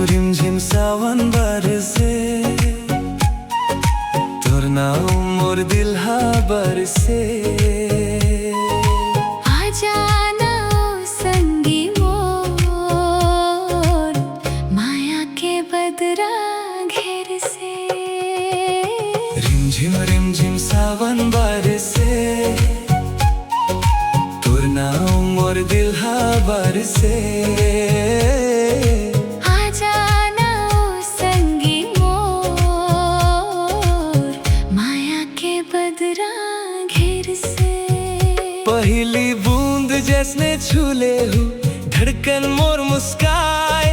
रिमझिम सावन बरसे, तोर नाम मोर दिल हा बरसे। आजा ना ओ संगी मोर, माया के बदरा घेर से। रिमझिम सावन बरसे, तोर नाम मोर दिल हा बरसे। पहली बूंद जैसने छूले हूँ, धड़कन मोर मुस्काए।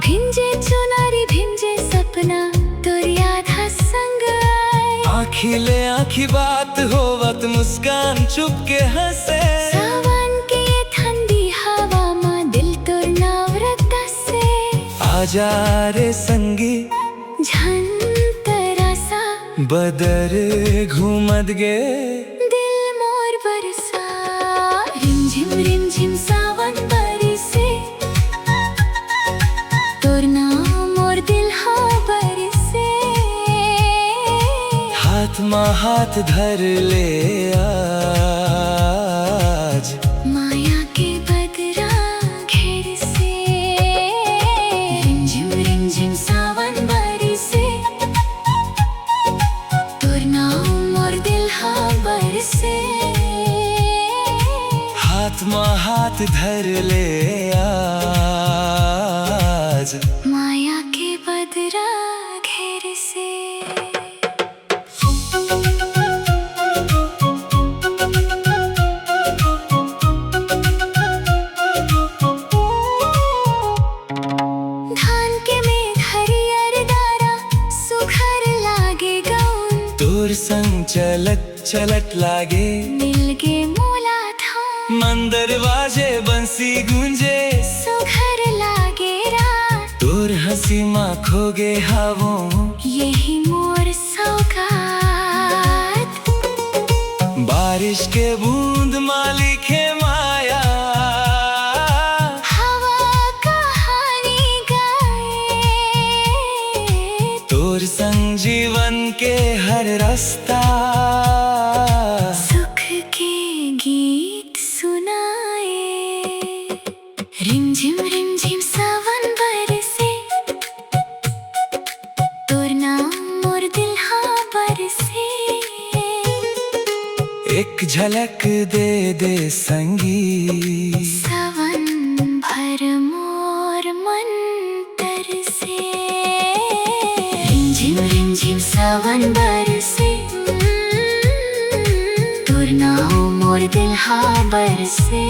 भिंजे चुनारी भिंजे सपना, तोर याद हा संग आए। आँखी ले आँखी बात होवत, मुस्कान चुप के हंसे। सावन के ये ठंडी हवा माँ दिल तोर नवरत से। आजा रे संगी झन तरसा, बदर घूमत गे दिल मोर बरसा। रिमझिम सावन बरसे, तोर नाम मोर दिल हा बरसे। हाथ माँ हाथ धर ले आज, माया के बदरा घेर से। रिमझिम सावन बरसे, तोर नाम मोर दिल हा बरसे। हाथ माँ हाथ धर ले आज, माया के बदरा घेर से। धान के में हरियर दारा, सुखर लागे गौन। तोर संग चलत चलत लागे मिल गे मोला थान। मंदर बाजे बंसी गूंजे, सुघर लागे रात। तोर हंसी माँ खोगे हवों, यही मोर सौगात। बारिश के बूंद मालिके माया, हवा कहानी गाए। तोर संग जीवन के हर रास्ता, सुख के गीत सुनाए। रिमझिम सावन बरसे, तोर नाम मोर दिल हा बरसे। एक झलक दे दे संगी, सावन भर मोर मन तरसे। रिमझिम सावन बरसे, तोर नाम मोर दिल हा बरसे।